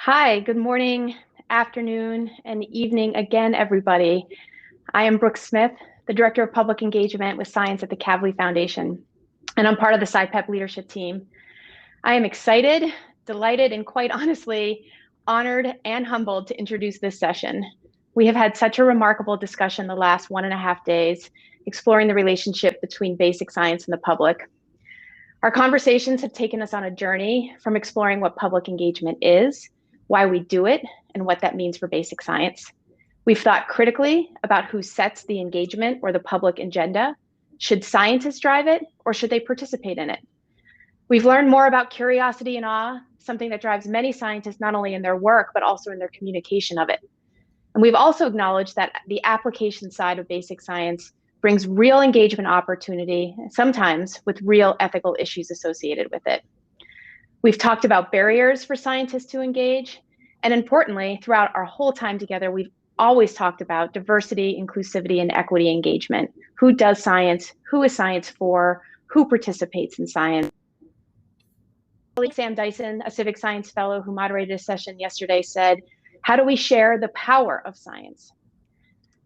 Hi, good morning, afternoon, and evening again, everybody. I am Brooke Smith, the Director of Public Engagement with Science at the Kavli Foundation, and I'm part of the SciPep leadership team. I am excited, delighted, and quite honestly, honored and humbled to introduce this session. We have had such a remarkable discussion the last 1.5 days, exploring the relationship between basic science and the public. Our conversations have taken us on a journey from exploring what public engagement is, why we do it, and what that means for basic science. We've thought critically about who sets the engagement or the public agenda. Should scientists drive it, or should they participate in it? We've learned more about curiosity and awe, something that drives many scientists not only in their work, but also in their communication of it. And we've also acknowledged that the application side of basic science brings real engagement opportunity, sometimes with real ethical issues associated with it. We've talked about barriers for scientists to engage, and importantly, throughout our whole time together, we've always talked about diversity, inclusivity, and equity engagement. Who does science? Who is science for? Who participates in science? Sam Dyson, a civic science fellow who moderated a session yesterday, said, "How do we share the power of science?"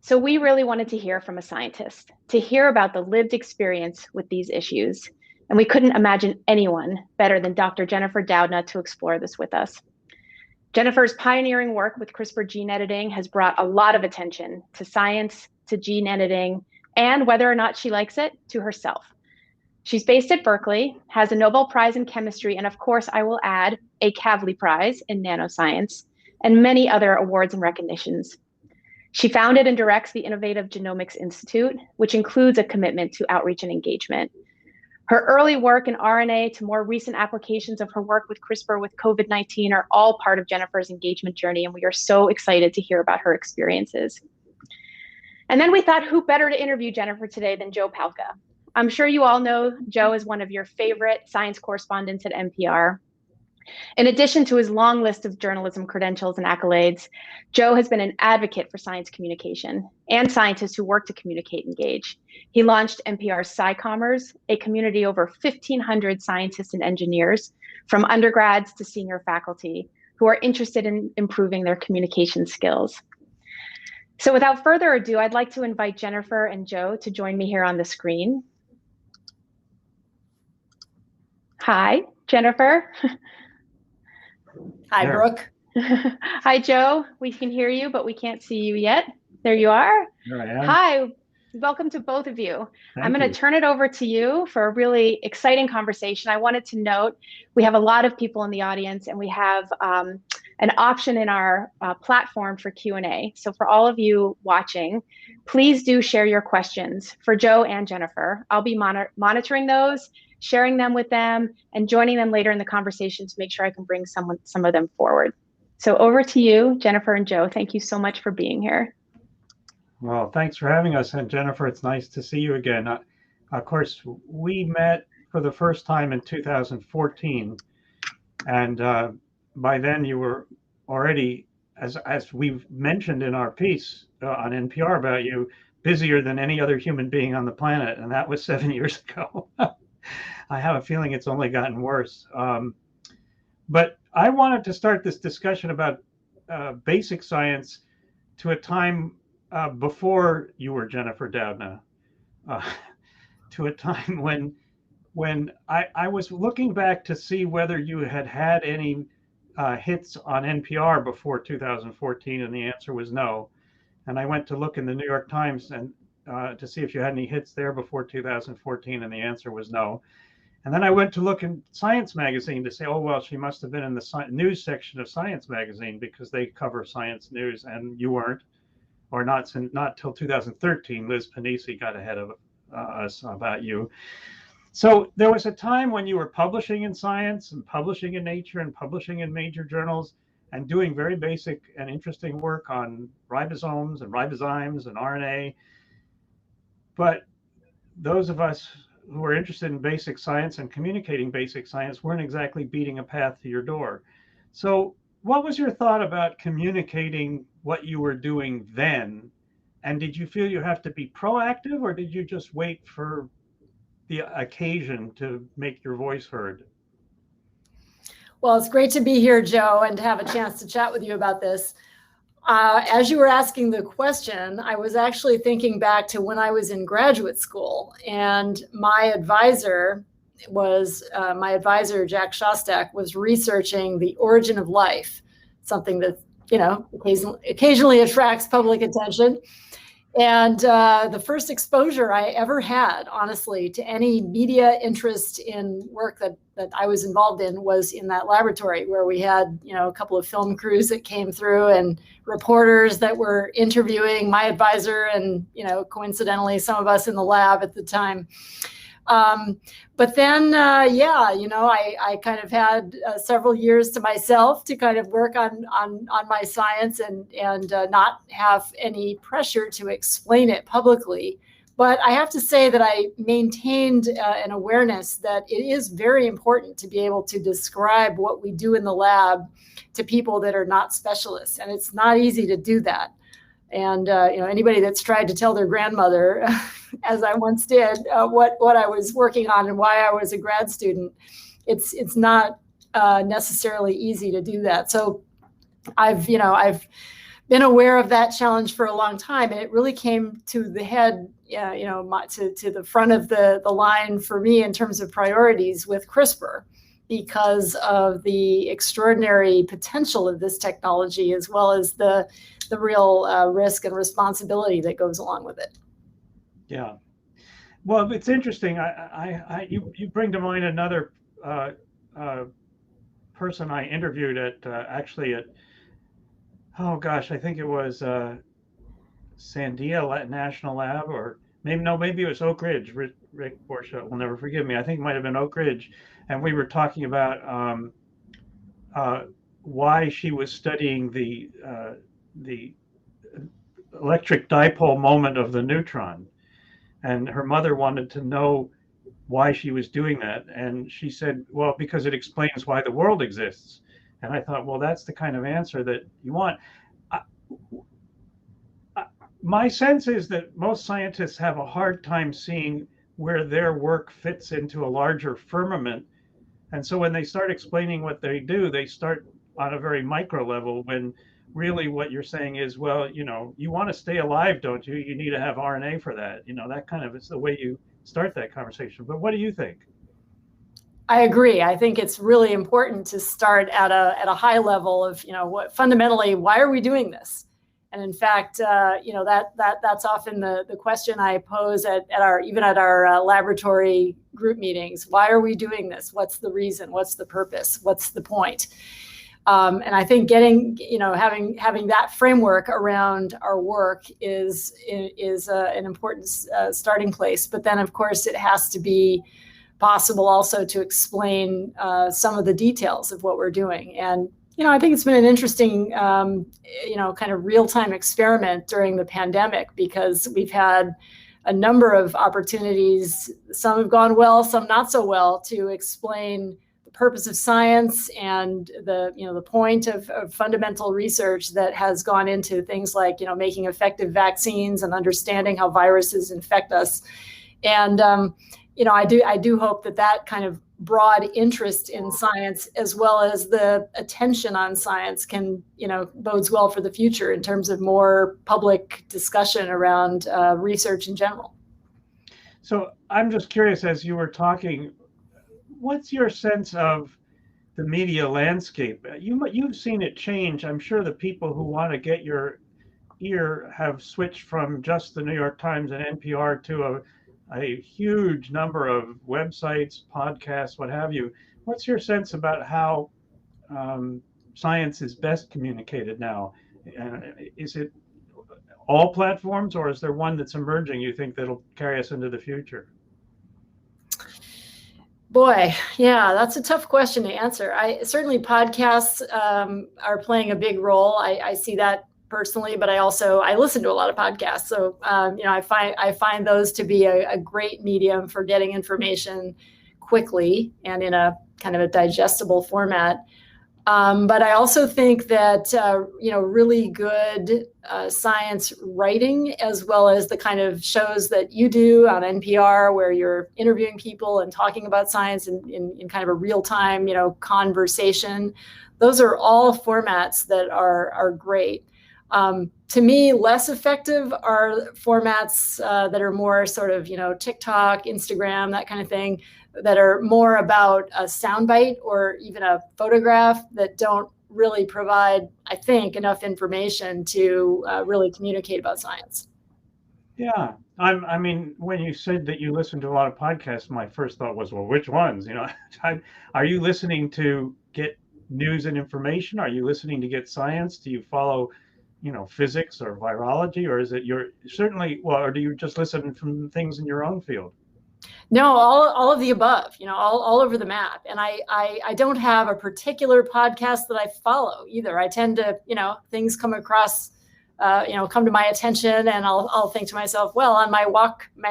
So we really wanted to hear from a scientist, to hear about the lived experience with these issues. And we couldn't imagine anyone better than Dr. Jennifer Doudna to explore this with us. Jennifer's pioneering work with CRISPR gene editing has brought a lot of attention to science, to gene editing, and whether or not she likes it, to herself. She's based at Berkeley, has a Nobel Prize in chemistry, and of course, I will add a Kavli Prize in nanoscience, and many other awards and recognitions. She founded and directs the Innovative Genomics Institute, which includes a commitment to outreach and engagement. Her early work in RNA to more recent applications of her work with CRISPR with COVID-19 are all part of Jennifer's engagement journey, and we are so excited to hear about her experiences. And then we thought, who better to interview Jennifer today than Joe Palca? I'm sure you all know Joe is one of your favorite science correspondents at NPR. In addition to his long list of journalism credentials and accolades, Joe has been an advocate for science communication and scientists who work to communicate and engage. He launched NPR's SciCommers, a community of over 1,500 scientists and engineers, from undergrads to senior faculty, who are interested in improving their communication skills. So without further ado, I'd like to invite Jennifer and Joe to join me here on the screen. Hi, Jennifer. Hi, Brooke. Hi, Joe. We can hear you, but we can't see you yet. There you are. Here I am. Hi. Welcome to both of you. I'm going to turn it over to you for a really exciting conversation. I wanted to note we have a lot of people in the audience, and we have an option in our platform for Q&A. So for all of you watching, please do share your questions for Joe and Jennifer. I'll be monitoring those, sharing them with them, and joining them later in the conversation to make sure I can bring some of them forward. So over to you, Jennifer and Joe. Thank you so much for being here. Well, thanks for having us. And Jennifer, it's nice to see you again. Of course, we met for the first time in 2014. And by then you were already, as we've mentioned in our piece on NPR about you, busier than any other human being on the planet. And that was 7 years ago. I have a feeling it's only gotten worse. But I wanted to start this discussion about basic science to a time before you were Jennifer Doudna, to a time when I was looking back to see whether you had any hits on NPR before 2014, and the answer was no. And I went to look in the New York Times and to see if you had any hits there before 2014, and the answer was no. And then I went to look in Science Magazine to say, oh, well, she must have been in the news section of Science Magazine because they cover science news, and you weren't, or not till 2013. Liz Panisi got ahead of us about you. So there was a time when you were publishing in Science and publishing in Nature and publishing in major journals and doing very basic and interesting work on ribosomes and ribozymes and RNA. But those of us who were interested in basic science and communicating basic science weren't exactly beating a path to your door. So what was your thought about communicating what you were doing then? And did you feel you have to be proactive, or did you just wait for the occasion to make your voice heard? Well, it's great to be here, Joe, and to have a chance to chat with you about this. As you were asking the question, I was actually thinking back to when I was in graduate school, and my advisor, Jack Shostak, was researching the origin of life, something that, occasionally attracts public attention. And the first exposure I ever had, honestly, to any media interest in work that I was involved in was in that laboratory, where we had, a couple of film crews that came through and reporters that were interviewing my advisor and, coincidentally, some of us in the lab at the time. But then, I kind of had several years to myself to kind of work on my science and not have any pressure to explain it publicly. But I have to say that I maintained an awareness that it is very important to be able to describe what we do in the lab to people that are not specialists. And it's not easy to do that. And anybody that's tried to tell their grandmother, as I once did, what I was working on and why I was a grad student, it's not necessarily easy to do that. So I've been aware of that challenge for a long time, and it really came to the head, to the front of the line for me in terms of priorities with CRISPR, because of the extraordinary potential of this technology, as well as the real risk and responsibility that goes along with it. Yeah. Well, it's interesting. You bring to mind another person I interviewed at I think it was Sandia National Lab, or maybe it was Oak Ridge. Rick Borsha will never forgive me. I think it might have been Oak Ridge. And we were talking about why she was studying the electric dipole moment of the neutron. And her mother wanted to know why she was doing that. And she said, well, because it explains why the world exists. And I thought, well, that's the kind of answer that you want. My sense is that most scientists have a hard time seeing where their work fits into a larger firmament. And so when they start explaining what they do, they start on a very micro level, when really what you're saying is, well, you want to stay alive, don't you? You need to have RNA for that. That kind of is the way you start that conversation. But what do you think? I agree. I think it's really important to start at a high level of, what fundamentally, why are we doing this? And in fact, that's often the question I pose at our laboratory group meetings. Why are we doing this? What's the reason? What's the purpose? What's the point? And I think having that framework around our work is an important starting place. But then, of course, it has to be possible also to explain some of the details of what we're doing. And I think it's been an interesting, kind of real-time experiment during the pandemic, because we've had a number of opportunities. Some have gone well, some not so well, to explain the purpose of science and the point of fundamental research that has gone into things like, making effective vaccines and understanding how viruses infect us. And I do hope that kind of broad interest in science, as well as the attention on science, can, bodes well for the future in terms of more public discussion around research in general. So I'm just curious, as you were talking, what's your sense of the media landscape? You've seen it change. I'm sure the people who want to get your ear have switched from just the New York Times and NPR to a huge number of websites, podcasts, what have you. What's your sense about how science is best communicated now? Is it all platforms, or is there one that's emerging you think that'll carry us into the future? Boy, yeah, that's a tough question to answer. Certainly podcasts are playing a big role. I see that personally, but I listen to a lot of podcasts. So, I find those to be a great medium for getting information quickly and in a kind of a digestible format. But I also think that, really good science writing, as well as the kind of shows that you do on NPR, where you're interviewing people and talking about science in kind of a real-time, conversation, those are all formats that are great. To me, less effective are formats that are more sort of, TikTok, Instagram, that kind of thing, that are more about a soundbite or even a photograph, that don't really provide, I think, enough information to really communicate about science. Yeah. I mean, when you said that you listen to a lot of podcasts, my first thought was, well, which ones? Are you listening to get news and information? Are you listening to get science? Do you follow, physics or virology, or is it or do you just listen from things in your own field? No, all of the above, all over the map. And I don't have a particular podcast that I follow either. I tend to, things come across, come to my attention, and I'll think to myself, well, on my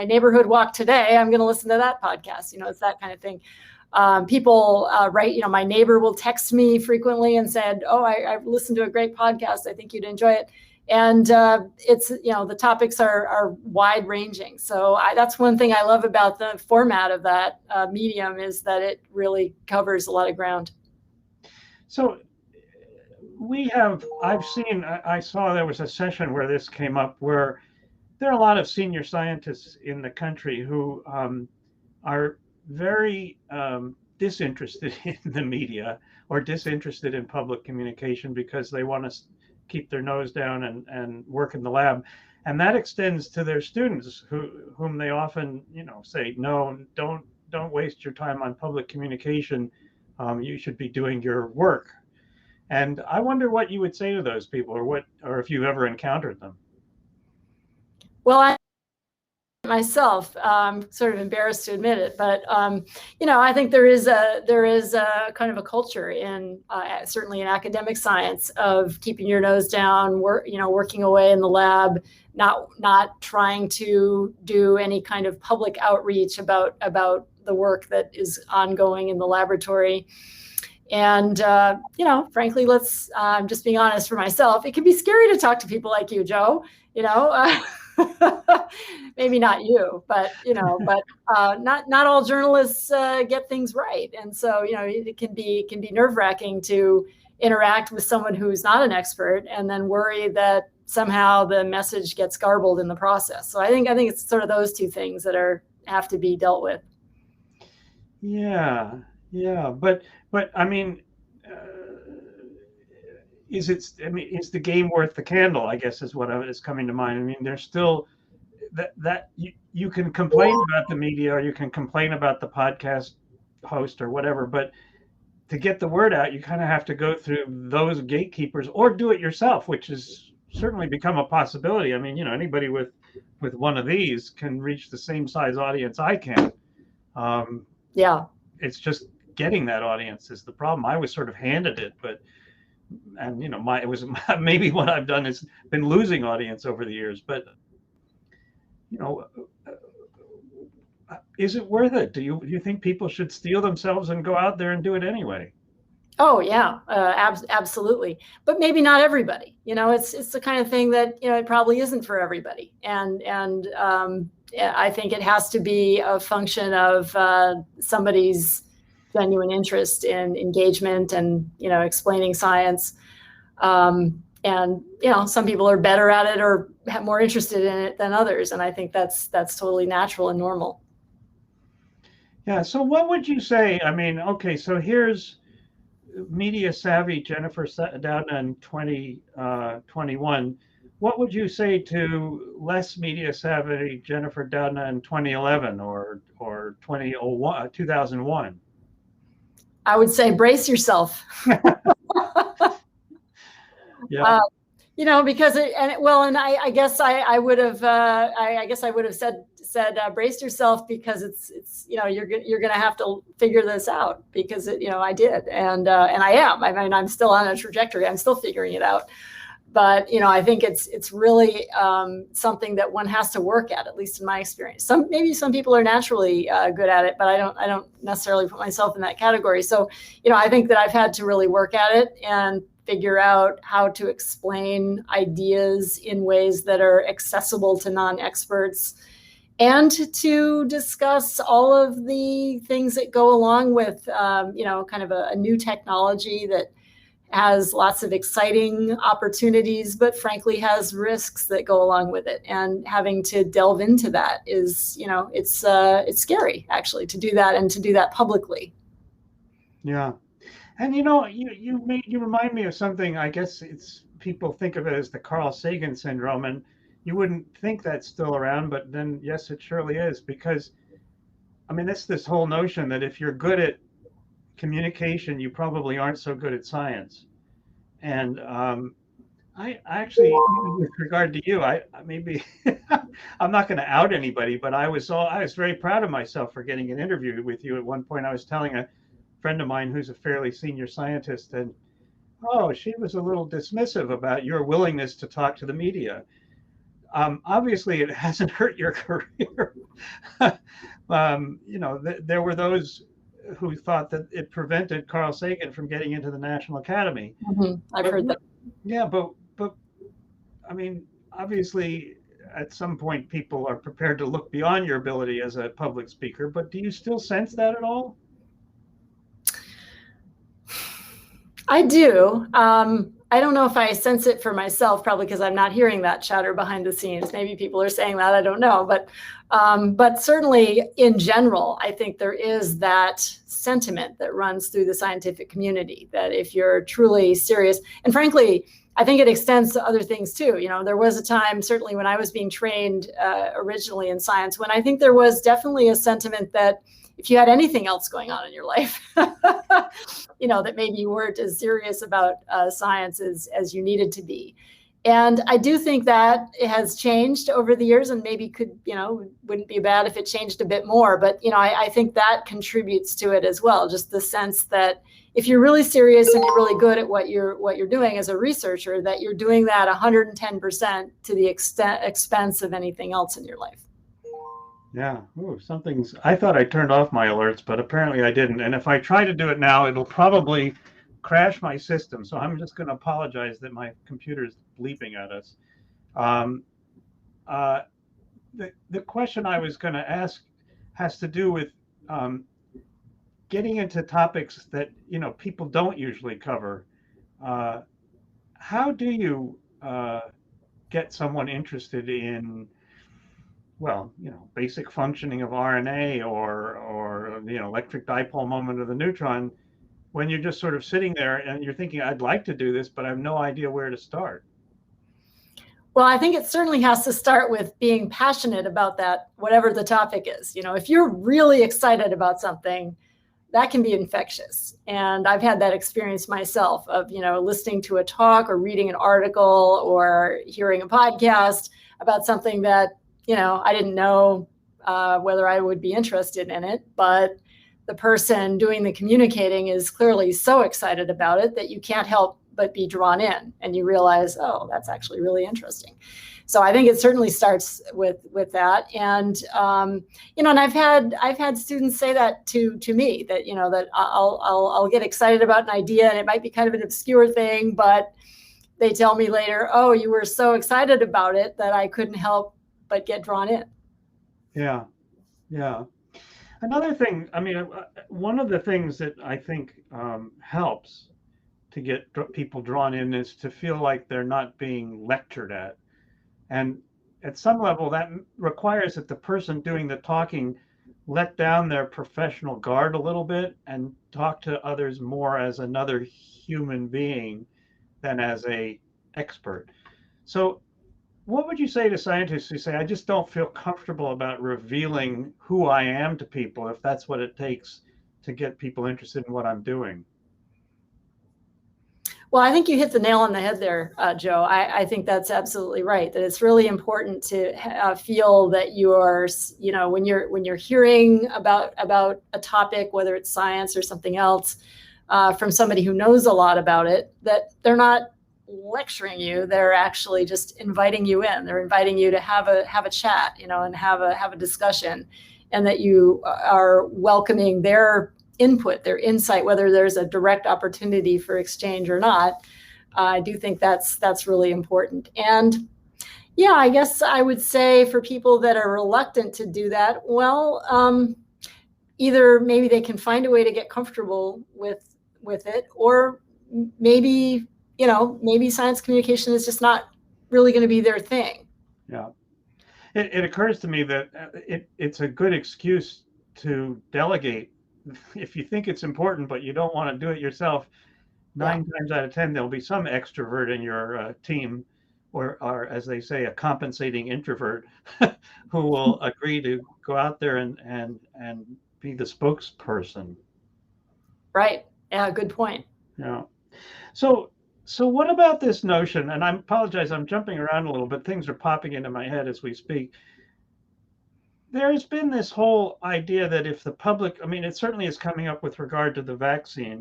neighborhood walk today, I'm going to listen to that podcast. It's that kind of thing. People write, my neighbor will text me frequently and said, oh, I've listened to a great podcast. I think you'd enjoy it. And it's, the topics are wide ranging. So that's one thing I love about the format of that medium, is that it really covers a lot of ground. So I saw there was a session where this came up, where there are a lot of senior scientists in the country who are very disinterested in the media, or disinterested in public communication, because they want to keep their nose down and work in the lab. And that extends to their students, whom they often, say, no, don't waste your time on public communication. You should be doing your work. And I wonder what you would say to those people, or if you've ever encountered them. Well, myself, sort of embarrassed to admit it, but I think there is a kind of a culture in certainly in academic science of keeping your nose down, working away in the lab, not trying to do any kind of public outreach about the work that is ongoing in the laboratory. And frankly, I'm just being honest for myself. It can be scary to talk to people like you, Joe. Maybe not you, but not all journalists get things right, and so it can be nerve-wracking to interact with someone who's not an expert, and then worry that somehow the message gets garbled in the process. So I think it's sort of those two things that have to be dealt with. Yeah, but I mean. Is the game worth the candle, I guess, is what is coming to mind. I mean, there's still that you can complain about the media, or you can complain about the podcast host or whatever, but to get the word out, you kind of have to go through those gatekeepers, or do it yourself, which has certainly become a possibility. I mean, anybody with one of these can reach the same size audience I can. Yeah. It's just getting that audience is the problem. I was sort of handed it, and it was maybe what I've done has been losing audience over the years, but is it worth it? Do you think people should steel themselves and go out there and do it anyway? Oh yeah, absolutely. But maybe not everybody. It's the kind of thing that it probably isn't for everybody, and I think it has to be a function of somebody's genuine interest in engagement and explaining science, and some people are better at it or more interested in it than others, and I think that's totally natural and normal. Yeah. So what would you say? I mean, okay, so here's media savvy Jennifer Doudna in 2021. What would you say to less media savvy Jennifer Doudna in 2011 or 2001? I would say brace yourself. Yeah. Because I guess I would have said brace yourself, because it's you're going to have to figure this out, because I did, and I am. I mean, I'm still on a trajectory. I'm still figuring it out. But I think it's really something that one has to work at least in my experience. Maybe some people are naturally good at it, but I don't necessarily put myself in that category. So I think that I've had to really work at it and figure out how to explain ideas in ways that are accessible to non-experts, and to discuss all of the things that go along with kind of a new technology that has lots of exciting opportunities, but frankly has risks that go along with it. And having to delve into that is, it's scary actually to do that, and to do that publicly. Yeah. And you remind me of something. I guess people think of it as the Carl Sagan syndrome, and you wouldn't think that's still around, but then yes, it surely is, because I mean, it's this whole notion that if you're good at communication, you probably aren't so good at science. And I actually, with regard to you, I maybe I'm not going to out anybody, but I was very proud of myself for getting an interview with you. At one point, I was telling a friend of mine who's a fairly senior scientist, and she was a little dismissive about your willingness to talk to the media. Obviously, it hasn't hurt your career. There were those who thought that it prevented Carl Sagan from getting into the National Academy. I've heard that. Yeah, but I mean, obviously, at some point, people are prepared to look beyond your ability as a public speaker. But do you still sense that at all? I do. I don't know if I sense it for myself, probably because I'm not hearing that chatter behind the scenes. Maybe people are saying that, I don't know. But certainly in general, I think there is that sentiment that runs through the scientific community, that if you're truly serious, and frankly, I think it extends to other things too. There was a time, certainly when I was being trained originally in science, when I think there was definitely a sentiment that if you had anything else going on in your life, that maybe you weren't as serious about science as you needed to be. And I do think that it has changed over the years, and maybe wouldn't be bad if it changed a bit more. But, I think that contributes to it as well. Just the sense that if you're really serious and you're really good at what you're doing as a researcher, that you're doing that 110% to the expense of anything else in your life. Yeah. Ooh, I thought I turned off my alerts, but apparently I didn't. And if I try to do it now, it'll probably crash my system. So I'm just going to apologize that my computer's bleeping at us. The question I was going to ask has to do with getting into topics that, people don't usually cover. How do you get someone interested in, basic functioning of RNA or the electric dipole moment of the neutron, when you're just sort of sitting there and you're thinking, I'd like to do this, but I have no idea where to start? Well, I think it certainly has to start with being passionate about that, whatever the topic is. If you're really excited about something, that can be infectious. And I've had that experience myself of, listening to a talk or reading an article or hearing a podcast about something that, I didn't know whether I would be interested in it, but the person doing the communicating is clearly so excited about it that you can't help but be drawn in, and you realize, oh, that's actually really interesting. So I think it certainly starts with that. And and I've had students say that to me, that that I'll get excited about an idea, and it might be kind of an obscure thing, but they tell me later, oh, you were so excited about it that I couldn't help but get drawn in. Yeah. Another thing, one of the things that I think helps to get people drawn in is to feel like they're not being lectured at. And at some level, that requires that the person doing the talking let down their professional guard a little bit and talk to others more as another human being than as an expert. So what would you say to scientists who say, I just don't feel comfortable about revealing who I am to people, if that's what it takes to get people interested in what I'm doing? Well, I think you hit the nail on the head there, Joe. I think that's absolutely right, that it's really important to feel that you are, when you're hearing about a topic, whether it's science or something else, from somebody who knows a lot about it, that they're not lecturing you. They're actually just inviting you in. They're inviting you to have a chat, and have a discussion, and that you are welcoming their input, their insight, whether there's a direct opportunity for exchange or not. I do think that's really important. And yeah, I guess I would say for people that are reluctant to do that, well, either maybe they can find a way to get comfortable with it, or maybe science communication is just not really going to be their thing. Yeah, it occurs to me that it's a good excuse to delegate. If you think it's important but you don't want to do it yourself, 9 times out of 10 there'll be some extrovert in your team, or as they say, a compensating introvert who will agree to go out there and be the spokesperson. Right. Yeah, good point. Yeah. So what about this notion, and I apologize, I'm jumping around a little bit, things are popping into my head as we speak. There's been this whole idea that if the public, I mean, it certainly is coming up with regard to the vaccine,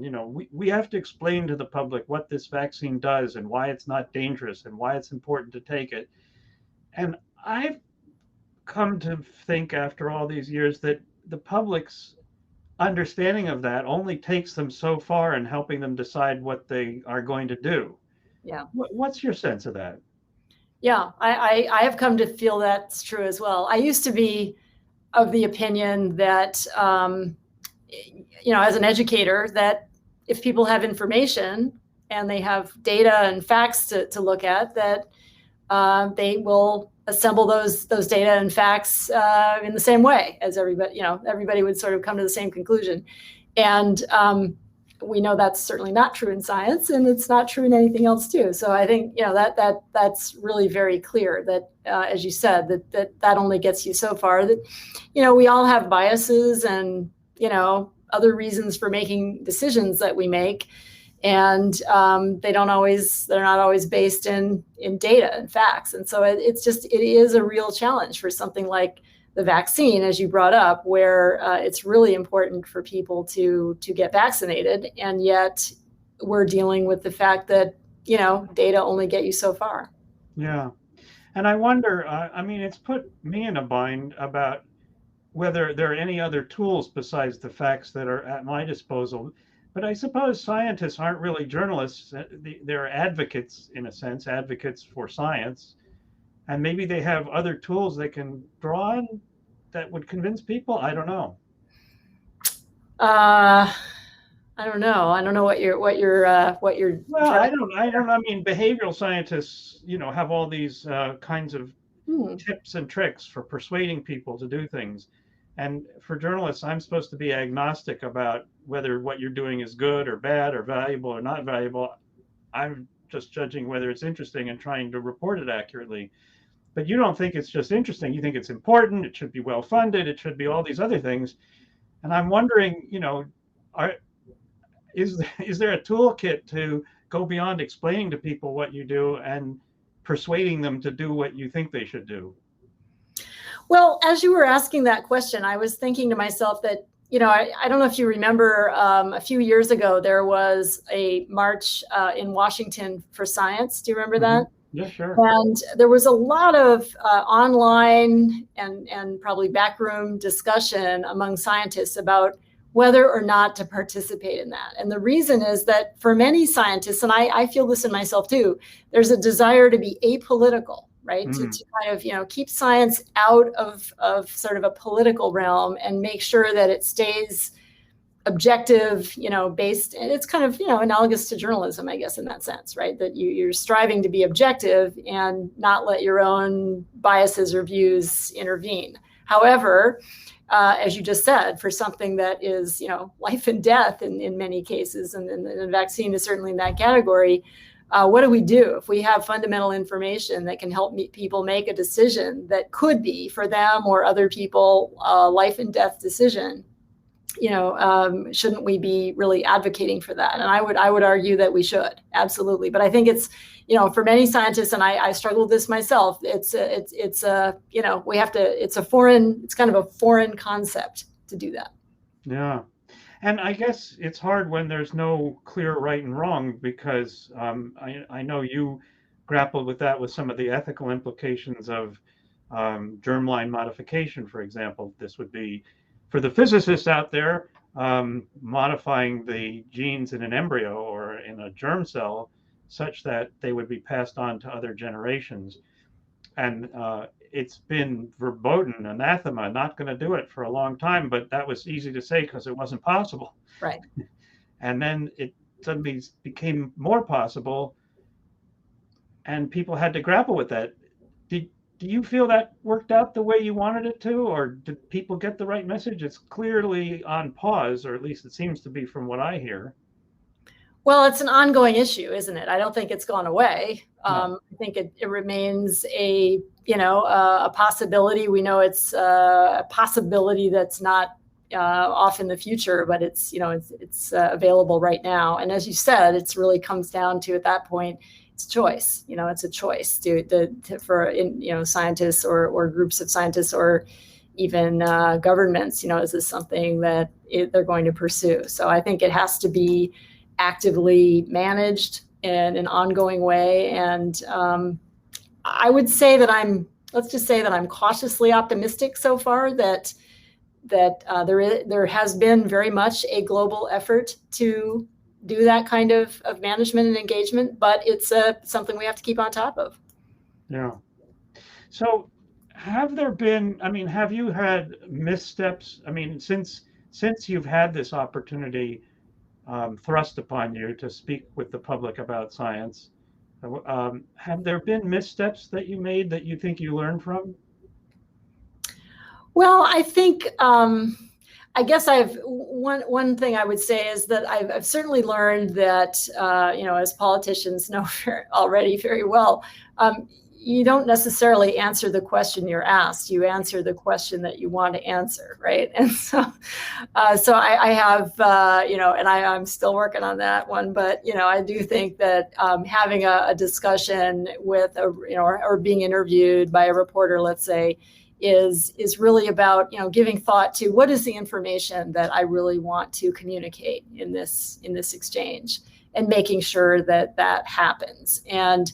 we have to explain to the public what this vaccine does and why it's not dangerous and why it's important to take it. And I've come to think after all these years that the public's understanding of that only takes them so far in helping them decide what they are going to do. Yeah. What's your sense of that? Yeah, I have come to feel that's true as well. I used to be of the opinion that, as an educator, that if people have information and they have data and facts to look at, that they will assemble those data and facts in the same way as everybody. Everybody would sort of come to the same conclusion, and we know that's certainly not true in science, and it's not true in anything else too. So I think that's really very clear that, as you said, that only gets you so far. That we all have biases and other reasons for making decisions that we make, and they're not always based in data and facts. And so it is a real challenge for something like the vaccine, as you brought up, where it's really important for people to get vaccinated, and yet we're dealing with the fact that data only get you so far. Yeah, and I wonder. It's put me in a bind about whether there are any other tools besides the facts that are at my disposal. But I suppose scientists aren't really journalists. They're advocates, in a sense, advocates for science. And maybe they have other tools they can draw on that would convince people. I don't know. I don't know. I don't know what you're. Well, I don't. I mean, behavioral scientists, have all these kinds of tips and tricks for persuading people to do things. And for journalists, I'm supposed to be agnostic about whether what you're doing is good or bad or valuable or not valuable. I'm just judging whether it's interesting and trying to report it accurately. But you don't think it's just interesting. You think it's important. It should be well funded. It should be all these other things. And I'm wondering, is there a toolkit to go beyond explaining to people what you do and persuading them to do what you think they should do? Well, as you were asking that question, I was thinking to myself that, I don't know if you remember, a few years ago, there was a march in Washington for science. Do you remember that? Yeah, sure. And there was a lot of online and probably backroom discussion among scientists about whether or not to participate in that. And the reason is that for many scientists, and I feel this in myself too, there's a desire to be apolitical, right? To kind of, keep science out of sort of a political realm and make sure that it stays objective, based, and it's kind of, analogous to journalism, I guess, in that sense, right? That you're striving to be objective and not let your own biases or views intervene. However, as you just said, for something that is, life and death in many cases, and the vaccine is certainly in that category, what do we do if we have fundamental information that can help people make a decision that could be, for them or other people, life and death decision? Shouldn't we be really advocating for that? And I would argue that we should, absolutely. But I think it's, for many scientists, and I struggle with this myself, it's kind of a foreign concept to do that. Yeah. And I guess it's hard when there's no clear right and wrong, because I know you grappled with that, with some of the ethical implications of germline modification, for example. This would be, for the physicists out there, modifying the genes in an embryo or in a germ cell such that they would be passed on to other generations. And it's been verboten, anathema, not going to do it for a long time, but that was easy to say because it wasn't possible. Right. And then it suddenly became more possible, and people had to grapple with that. Do you feel that worked out the way you wanted it to, or did people get the right message? It's clearly on pause, or at least it seems to be from what I hear. Well, it's an ongoing issue, isn't it? I don't think it's gone away. No. I think it remains a possibility. We know it's a possibility that's not off in the future, but it's available right now. And as you said, it's really comes down to, at that point, it's choice. It's a choice for scientists or groups of scientists, or even governments. Is this something that they're going to pursue? So I think it has to be actively managed in an ongoing way. And I would say that let's just say that I'm cautiously optimistic so far that there has been very much a global effort to do that kind of management and engagement, but it's something we have to keep on top of. Yeah. So have you had missteps? Since you've had this opportunity thrust upon you to speak with the public about science, have there been missteps that you made that you think you learned from? Well, I think I guess one thing I would say is that I've certainly learned that as politicians know already very well, you don't necessarily answer the question you're asked. You answer the question that you want to answer, right? And so I have, and I'm still working on that one. But I do think that having a discussion with or being interviewed by a reporter, let's say, is really about giving thought to what is the information that I really want to communicate in this exchange, and making sure that happens. And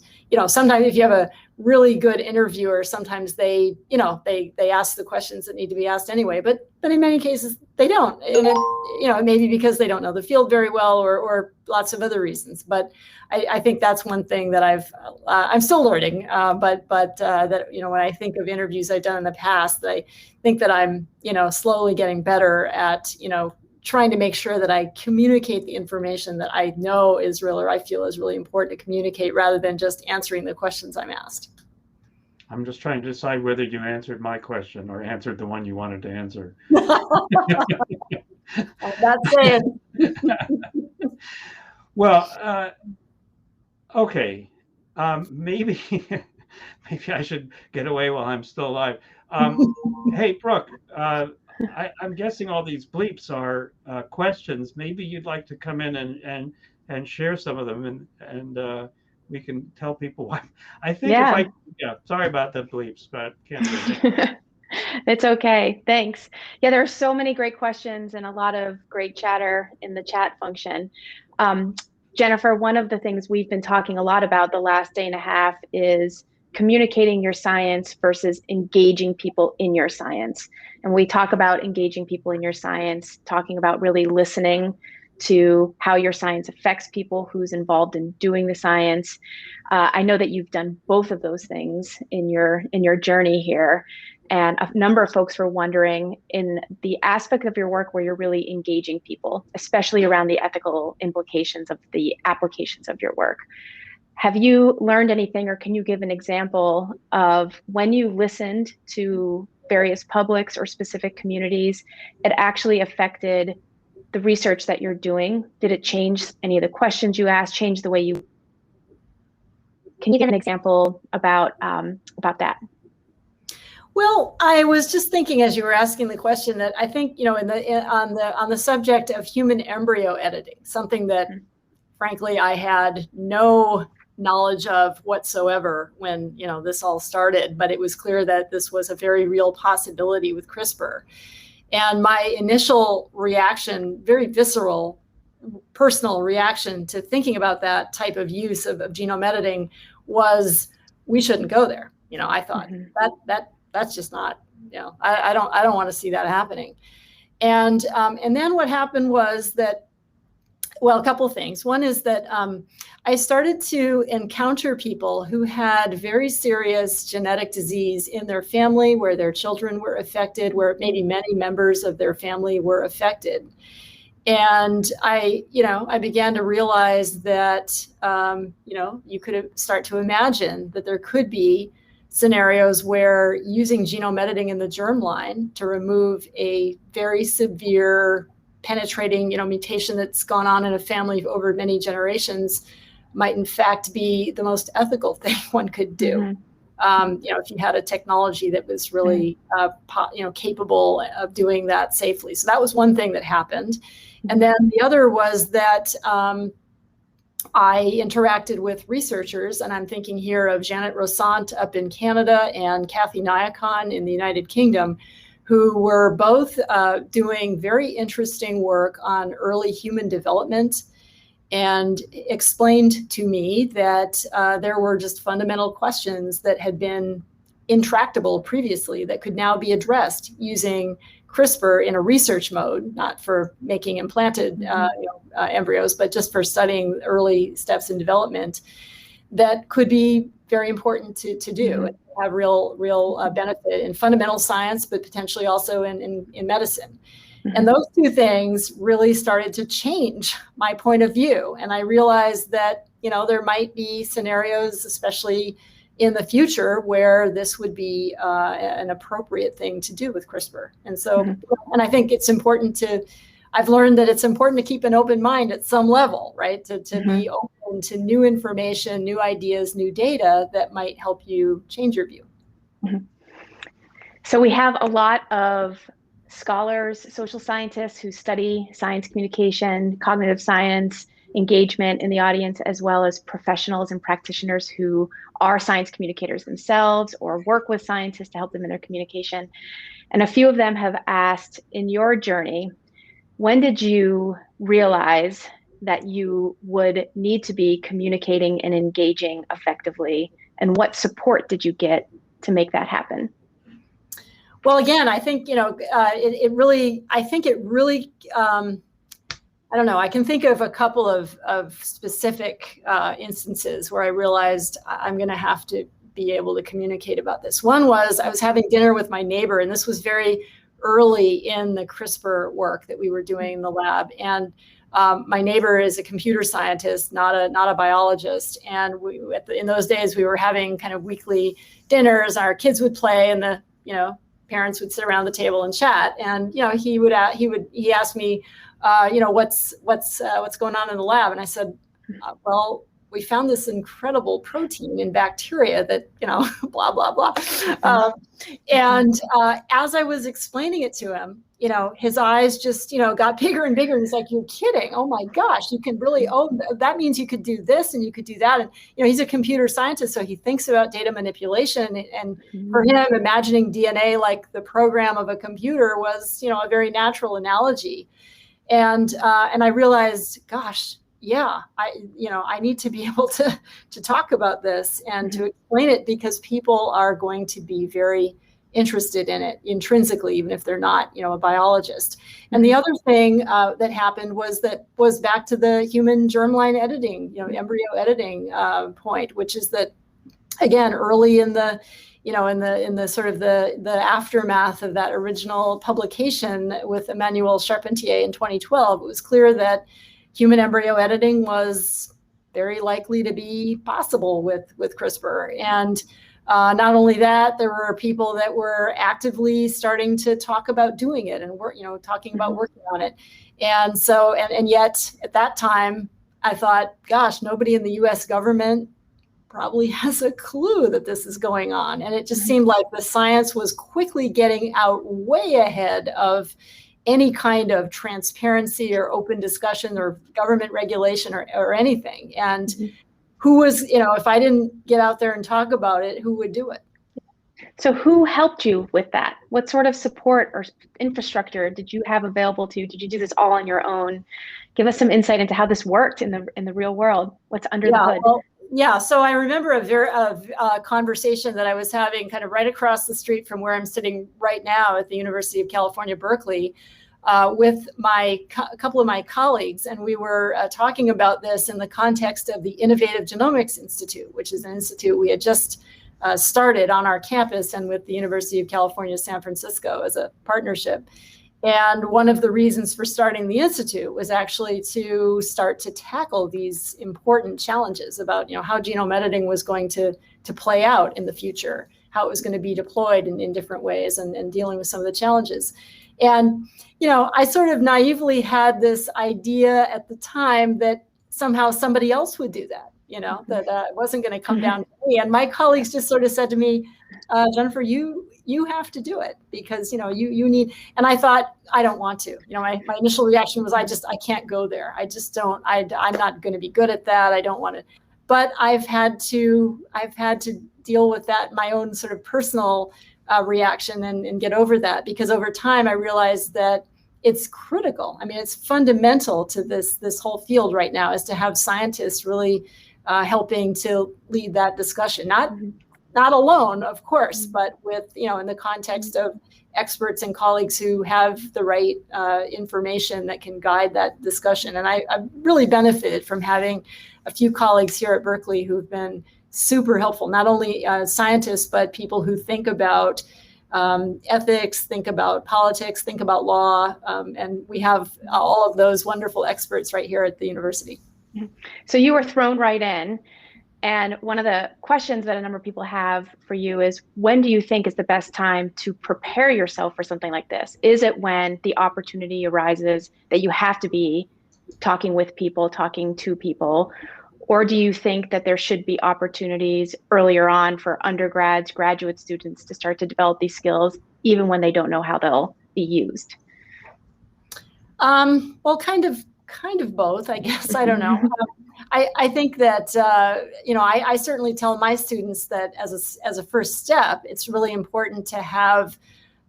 sometimes if you have a really good interviewer, sometimes they ask the questions that need to be asked anyway, but in many cases they don't. And it may be because they don't know the field very well, or lots of other reasons. But I think that's one thing that I'm still learning. But that when I think of interviews I've done in the past, I think that I'm slowly getting better at trying to make sure that I communicate the information that I know is real, or I feel is really important to communicate, rather than just answering the questions I'm asked. I'm just trying to decide whether you answered my question or answered the one you wanted to answer. I'm not saying. Well, okay. Maybe I should get away while I'm still alive. Hey, Brooke, I'm guessing all these bleeps are questions. Maybe you'd like to come in and share some of them, and we can tell people why. I think sorry about the bleeps, but can't do it. It's okay. Thanks. Yeah, there are so many great questions and a lot of great chatter in the chat function. Jennifer, one of the things we've been talking a lot about the last day and a half is communicating your science versus engaging people in your science. And we talk about engaging people in your science, talking about really listening to how your science affects people who's involved in doing the science. I know that you've done both of those things in your journey here. And a number of folks were wondering, in the aspect of your work where you're really engaging people, especially around the ethical implications of the applications of your work, have you learned anything, or can you give an example of when you listened to various publics or specific communities, it actually affected the research that you're doing? Did it change any of the questions you asked, change the way you? Can you give an example about that? Well, I was just thinking as you were asking the question that I think, on the subject of human embryo editing, something that frankly I had no knowledge of whatsoever when this all started, but it was clear that this was a very real possibility with CRISPR. And my initial reaction, very visceral, personal reaction to thinking about that type of use of genome editing was, we shouldn't go there. I thought that's just not, I don't want to see that happening. And then what happened was that, well, a couple of things. One is that I started to encounter people who had very serious genetic disease in their family, where their children were affected, where maybe many members of their family were affected. And I began to realize that, you could start to imagine that there could be scenarios where using genome editing in the germline to remove a very severe penetrating, mutation that's gone on in a family over many generations might in fact be the most ethical thing one could do. If you had a technology that was really, capable of doing that safely. So that was one thing that happened. And then the other was that I interacted with researchers, and I'm thinking here of Janet Rosant up in Canada and Kathy Nyakon in the United Kingdom, who were both doing very interesting work on early human development, and explained to me that there were just fundamental questions that had been intractable previously that could now be addressed using CRISPR in a research mode, not for making implanted embryos, but just for studying early steps in development, that could be very important to do and have real benefit in fundamental science, but potentially also in medicine. And those two things really started to change my point of view. And I realized that, there might be scenarios, especially in the future, where this would be an appropriate thing to do with CRISPR. And so, and I think it's important I've learned that it's important to keep an open mind at some level, right? To be open to new information, new ideas, new data that might help you change your view. So we have a lot of scholars, social scientists who study science communication, cognitive science, engagement in the audience, as well as professionals and practitioners who are science communicators themselves or work with scientists to help them in their communication. And a few of them have asked, in your journey, when did you realize that you would need to be communicating and engaging effectively? And what support did you get to make that happen? Well, again, I think, I don't know, I can think of a couple of specific instances where I realized I'm going to have to be able to communicate about this. One was I was having dinner with my neighbor, and this was very early in the CRISPR work that we were doing in the lab. And my neighbor is a computer scientist, not a biologist. And in those days, we were having kind of weekly dinners. Our kids would play, and the parents would sit around the table and chat. And he asked me, what's going on in the lab? And I said, well, we found this incredible protein in bacteria that, blah, blah, blah. And as I was explaining it to him, his eyes just, got bigger and bigger. And he's like, you're kidding. Oh my gosh, you can really, that means you could do this and you could do that. And, he's a computer scientist, so he thinks about data manipulation. And for him, imagining DNA like the program of a computer was, a very natural analogy. And I realized, gosh, yeah, I need to be able to talk about this and to explain it, because people are going to be very interested in it intrinsically, even if they're not, a biologist. And the other thing that happened was back to the human germline editing, embryo editing point, which is that, again, early in the in the sort of the aftermath of that original publication with Emmanuel Charpentier in 2012, it was clear that human embryo editing was very likely to be possible with CRISPR. And not only that, there were people that were actively starting to talk about doing it and talking about working on it. And so, and yet at that time, I thought, gosh, nobody in the US government probably has a clue that this is going on. And it just seemed like the science was quickly getting out way ahead of any kind of transparency or open discussion or government regulation or anything. And who was, if I didn't get out there and talk about it, who would do it? So who helped you with that? What sort of support or infrastructure did you have available to you? Did you do this all on your own? Give us some insight into how this worked in the real world. What's under the hood? Well, yeah. So I remember a conversation that I was having kind of right across the street from where I'm sitting right now at the University of California, Berkeley, with a couple of my colleagues, and we were talking about this in the context of the Innovative Genomics Institute, which is an institute we had just started on our campus and with the University of California, San Francisco as a partnership. And one of the reasons for starting the institute was actually to start to tackle these important challenges about, how genome editing was going to play out in the future, how it was going to be deployed in different ways, and dealing with some of the challenges. And, I sort of naively had this idea at the time that somehow somebody else would do that, that it wasn't going to come down to me. And my colleagues just sort of said to me, Jennifer, you have to do it because, you need, and I thought, I don't want to, my initial reaction was, I can't go there. I just don't, I'm not going to be good at that. I don't want to, but I've had to deal with that, my own sort of personal reaction and get over that, because over time I realized that it's critical. I mean, it's fundamental to this whole field right now is to have scientists really helping to lead that discussion, not alone, of course, but with, in the context of experts and colleagues who have the right information that can guide that discussion. And I've really benefited from having a few colleagues here at Berkeley who've been super helpful, not only scientists, but people who think about ethics, think about politics, think about law. And we have all of those wonderful experts right here at the university. So you were thrown right in. And one of the questions that a number of people have for you is, when do you think is the best time to prepare yourself for something like this? Is it when the opportunity arises that you have to be talking with people, talking to people? Or do you think that there should be opportunities earlier on for undergrads, graduate students to start to develop these skills, even when they don't know how they'll be used? Well, kind of both, I guess. I don't know. I think that, I certainly tell my students that as a first step, it's really important to have,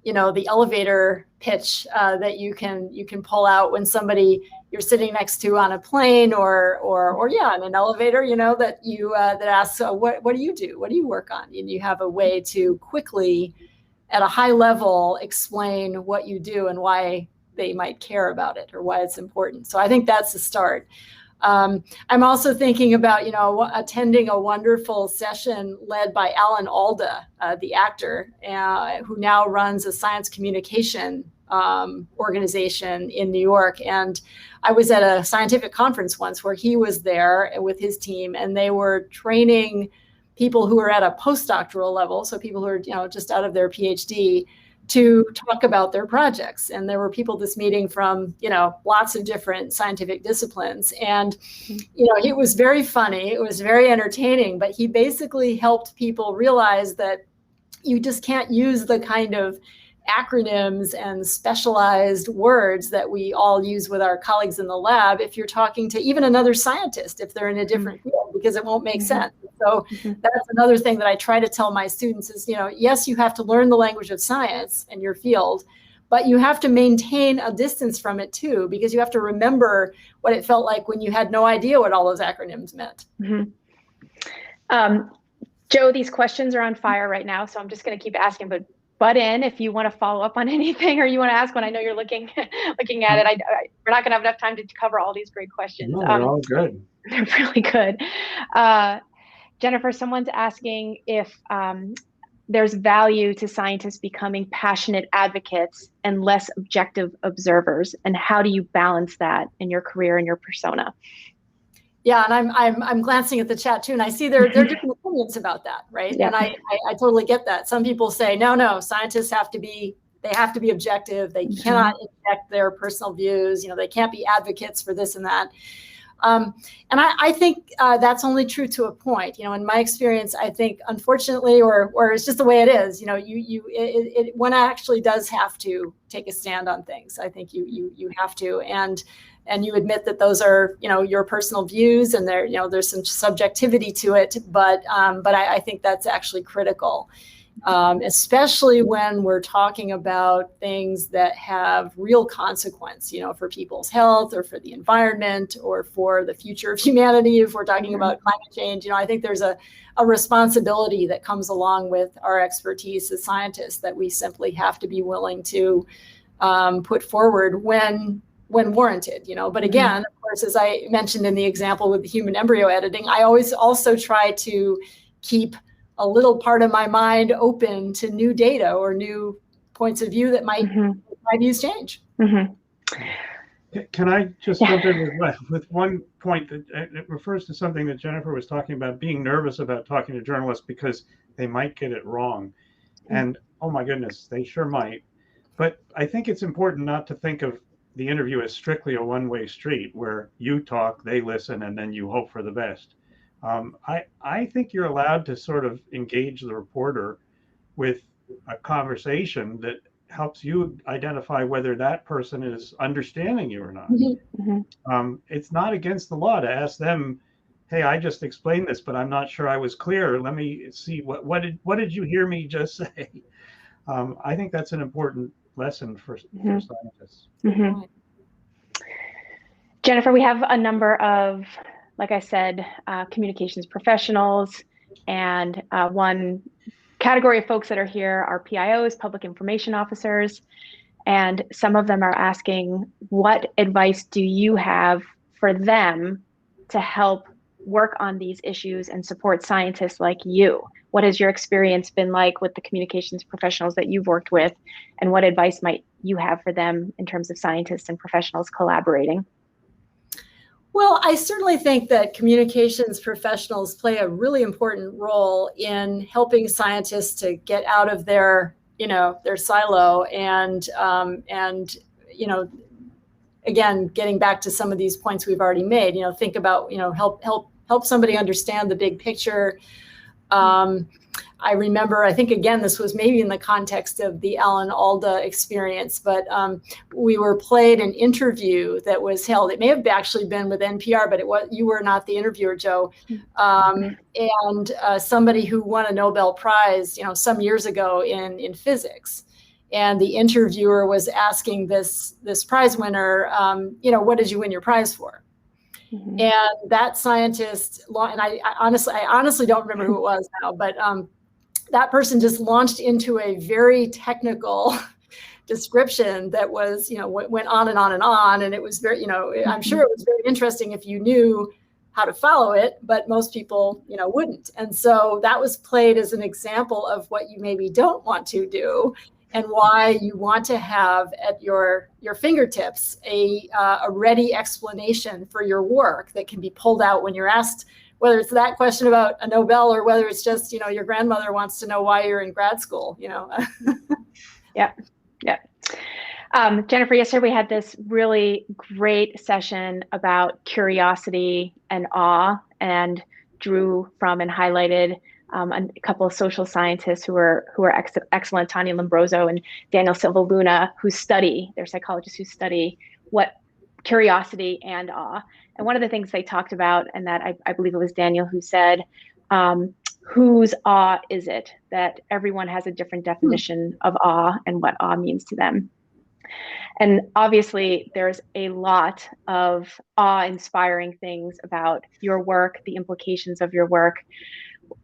the elevator pitch that you can pull out when somebody you're sitting next to on a plane or in an elevator, that asks, what do you do? What do you work on? And you have a way to quickly, at a high level, explain what you do and why they might care about it or why it's important. So I think that's the start. I'm also thinking about, attending a wonderful session led by Alan Alda, the actor, who now runs a science communication organization in New York. And I was at a scientific conference once where he was there with his team, and they were training people who are at a postdoctoral level, so people who are just out of their PhD, to talk about their projects. And there were people at this meeting from, lots of different scientific disciplines. And, it was very funny. It was very entertaining, but he basically helped people realize that you just can't use the kind of acronyms and specialized words that we all use with our colleagues in the lab if you're talking to even another scientist, if they're in a different field, because it won't make sense. So that's another thing that I try to tell my students is, yes, you have to learn the language of science in your field, but you have to maintain a distance from it too, because you have to remember what it felt like when you had no idea what all those acronyms meant. Joe, these questions are on fire right now, so I'm just going to keep asking, but butt in if you want to follow up on anything or you want to ask one. I know you're looking at it. We're not going to have enough time to cover all these great questions. No, they're all good. They're really good. Jennifer, someone's asking if there's value to scientists becoming passionate advocates and less objective observers, and how do you balance that in your career and your persona? Yeah, and I'm glancing at the chat too, and I see there are different opinions about that, right? Yeah. And I totally get that. Some people say, no, scientists have to be objective. They cannot inject their personal views. They can't be advocates for this and that. And I think that's only true to a point. In my experience, I think unfortunately, or it's just the way it is. One actually does have to take a stand on things. I think you have to, and you admit that those are your personal views, and there's some subjectivity to it. But I think that's actually critical. especially when we're talking about things that have real consequence, for people's health or for the environment or for the future of humanity. If we're talking about climate change, I think there's a responsibility that comes along with our expertise as scientists that we simply have to be willing to put forward when warranted, But again, of course, as I mentioned in the example with the human embryo editing, I always also try to keep a little part of my mind open to new data or new points of view that might my views change. Can I just jump in with one point that it refers to something that Jennifer was talking about, being nervous about talking to journalists because they might get it wrong. And oh my goodness, they sure might. But I think it's important not to think of the interview as strictly a one-way street where you talk, they listen, and then you hope for the best. I think you're allowed to sort of engage the reporter with a conversation that helps you identify whether that person is understanding you or not. It's not against the law to ask them, hey, I just explained this, but I'm not sure I was clear. Let me see, what did you hear me just say? I think that's an important lesson for scientists. Jennifer, we have a number of, like I said, communications professionals, and one category of folks that are here are PIOs, public information officers, and some of them are asking, what advice do you have for them to help work on these issues and support scientists like you? What has your experience been like with the communications professionals that you've worked with, and what advice might you have for them in terms of scientists and professionals collaborating? Well, I certainly think that communications professionals play a really important role in helping scientists to get out of their silo and again, getting back to some of these points we've already made, think about, help somebody understand the big picture. I remember, I think, again, this was maybe in the context of the Alan Alda experience, but we were played an interview that was held. It may have actually been with NPR, but you were not the interviewer, Joe. And somebody who won a Nobel Prize, some years ago in physics. And the interviewer was asking this prize winner, what did you win your prize for? And that scientist, and I honestly don't remember who it was now, but that person just launched into a very technical description that was, went on and on and on. And it was very, I'm sure it was very interesting if you knew how to follow it, but most people, wouldn't. And so that was played as an example of what you maybe don't want to do and why you want to have at your fingertips a ready explanation for your work that can be pulled out when you're asked, whether it's that question about a Nobel or whether it's just, your grandmother wants to know why you're in grad school, Yeah. Jennifer, yesterday we had this really great session about curiosity and awe, and drew from and highlighted a couple of social scientists who are excellent, Tanya Lombroso and Daniel Silva Luna, they're psychologists who study what curiosity and awe. And one of the things they talked about, and that I believe it was Daniel who said, whose awe is it? That everyone has a different definition of awe and what awe means to them. And obviously there's a lot of awe-inspiring things about your work, the implications of your work.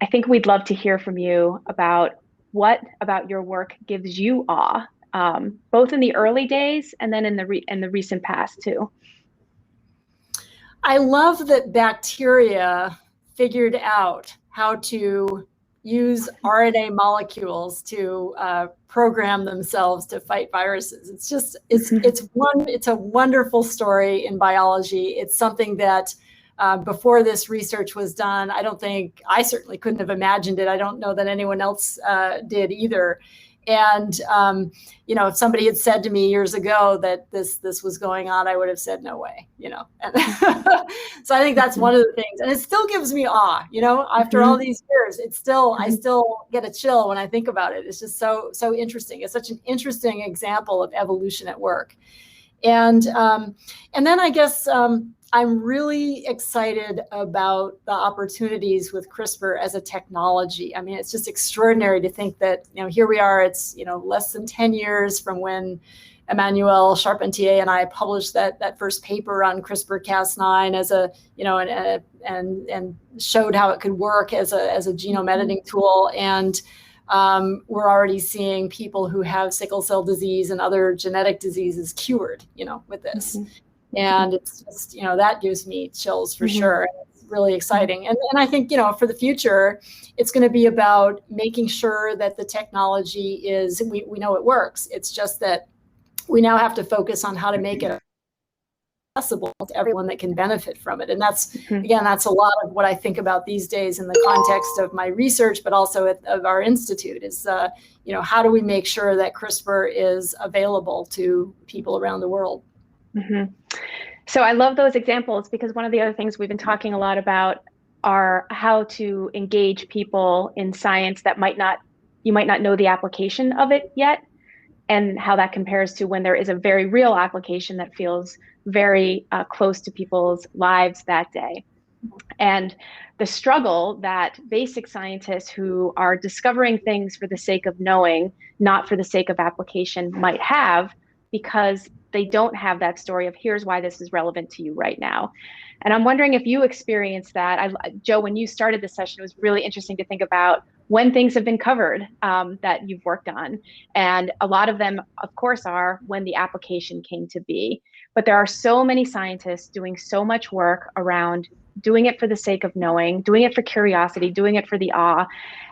I think we'd love to hear from you about what about your work gives you awe, both in the early days and then in the recent past too. I love that bacteria figured out how to use RNA molecules to program themselves to fight viruses. It's just, it's a wonderful story in biology. It's something that before this research was done, I certainly couldn't have imagined it. I don't know that anyone else did either. And, if somebody had said to me years ago that this was going on, I would have said, no way, And so I think that's one of the things, and it still gives me awe, after all these years, I still get a chill when I think about it. It's just so interesting. It's such an interesting example of evolution at work. And then I guess I'm really excited about the opportunities with CRISPR as a technology. I mean, it's just extraordinary to think that, here we are, it's, less than 10 years from when Emmanuel Charpentier and I published that first paper on CRISPR-Cas9 as a, and showed how it could work as a genome editing tool. And we're already seeing people who have sickle cell disease and other genetic diseases cured, with this. And it's just, that gives me chills for sure. It's really exciting. And I think, for the future, it's going to be about making sure that the technology is, we know it works. It's just that we now have to focus on how to make it accessible to everyone that can benefit from it. And that's, again, that's a lot of what I think about these days in the context of my research, but also of our institute is, how do we make sure that CRISPR is available to people around the world? So I love those examples, because one of the other things we've been talking a lot about are how to engage people in science that you might not know the application of it yet, and how that compares to when there is a very real application that feels very close to people's lives that day. And the struggle that basic scientists who are discovering things for the sake of knowing, not for the sake of application, might have, because they don't have that story of here's why this is relevant to you right now. And I'm wondering if you experienced that. Joe, when you started this session, it was really interesting to think about when things have been covered that you've worked on. And a lot of them, of course, are when the application came to be. But there are so many scientists doing so much work around doing it for the sake of knowing, doing it for curiosity, doing it for the awe.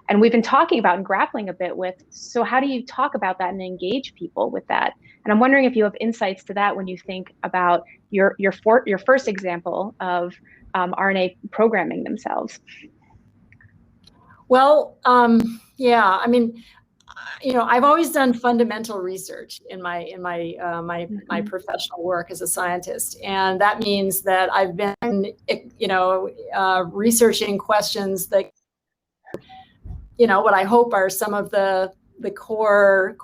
And we've been talking about and grappling a bit with, so how do you talk about that and engage people with that? And I'm wondering if you have insights to that when you think about your first example of RNA programming themselves. Well, yeah, I mean, I've always done fundamental research in my professional work as a scientist, and that means that I've been, researching questions that, what I hope are some of the core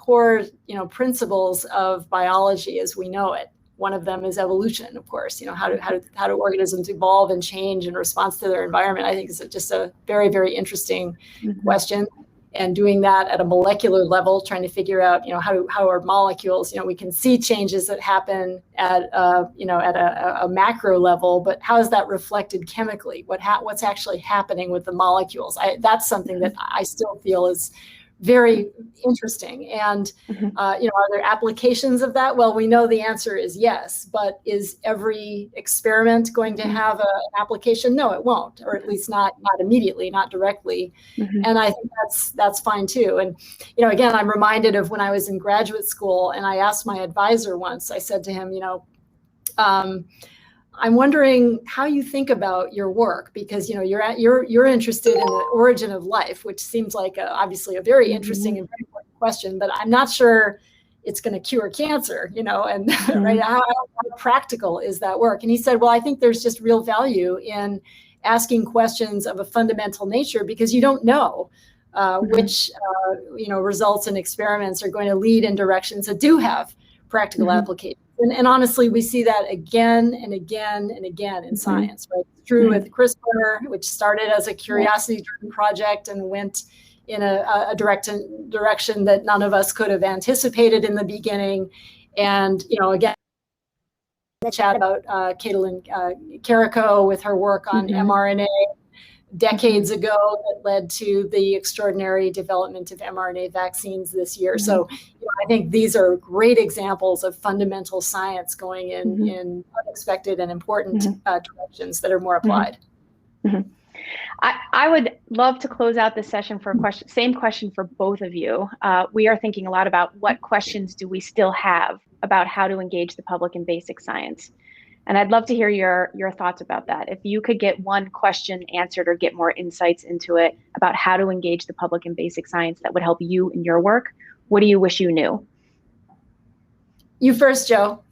principles of biology as we know it. One of them is evolution, of course. How do organisms evolve and change in response to their environment? I think is just a very, very interesting question. And doing that at a molecular level, trying to figure out, how are molecules? We can see changes that happen at a macro level, but how is that reflected chemically? What's actually happening with the molecules? That's something that I still feel is very interesting. And, are there applications of that? Well, we know the answer is yes, but is every experiment going to have an application? No, it won't, or at least not immediately, not directly. And I think that's fine too. And, again, I'm reminded of when I was in graduate school and I asked my advisor once, I said to him, I'm wondering how you think about your work, because you're interested in the origin of life, which seems like obviously a very interesting and very important question, but I'm not sure it's going to cure cancer, and right, how practical is that work? And he said, well, I think there's just real value in asking questions of a fundamental nature, because you don't know which results and experiments are going to lead in directions that do have practical applications. And honestly, we see that again and again and again in science, right? It's true with CRISPR, which started as a curiosity-driven project and went in a direction that none of us could have anticipated in the beginning. And, again, chat about Caitlin Carrico with her work on mRNA decades ago that led to the extraordinary development of mRNA vaccines this year. So I think these are great examples of fundamental science going in unexpected and important directions that are more applied. I would love to close out this session for a question, same question for both of you. We are thinking a lot about what questions do we still have about how to engage the public in basic science. And I'd love to hear your thoughts about that. If you could get one question answered or get more insights into it about how to engage the public in basic science that would help you in your work, what do you wish you knew? You first, Joe.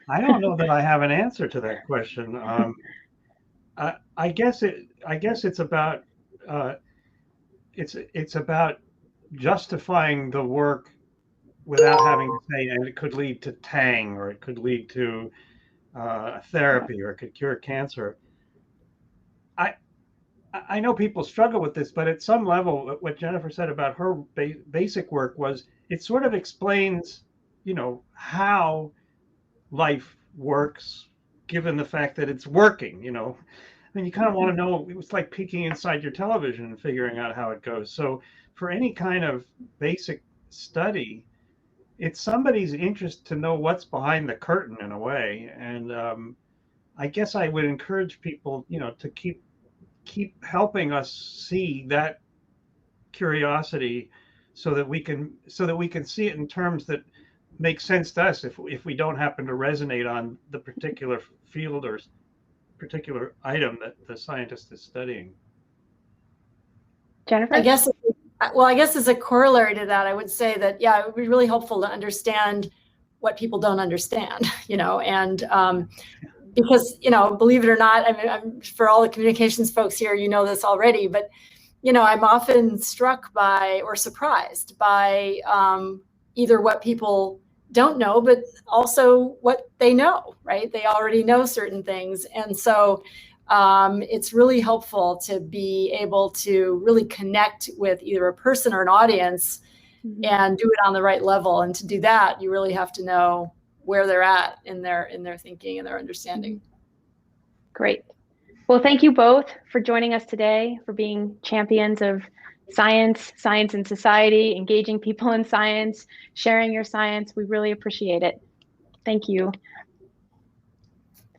I don't know that I have an answer to that question. I guess it's about justifying the work without having to say, and it could lead to Tang, or it could lead to therapy, or it could cure cancer. I know people struggle with this, but at some level, what Jennifer said about her basic work was it sort of explains, how life works, given the fact that it's working. I mean, you kind of want to know. It's like peeking inside your television and figuring out how it goes. So, for any kind of basic study, it's somebody's interest to know what's behind the curtain in a way. And I guess I would encourage people, to keep helping us see that curiosity, so that we can see it in terms that make sense to us, if we don't happen to resonate on the particular field or particular item that the scientist is studying. Jennifer? I guess as a corollary to that, I would say that, yeah, it would be really helpful to understand what people don't understand, and because, believe it or not, I mean, for all the communications folks here, this already, but, I'm often struck by or surprised by either what people don't know, but also what they know, right? They already know certain things. And so it's really helpful to be able to really connect with either a person or an audience and do it on the right level. And to do that, you really have to know where they're at in their thinking and their understanding. Great. Well, thank you both for joining us today, for being champions of science in society, engaging people in science, sharing your science. We really appreciate it. Thank you.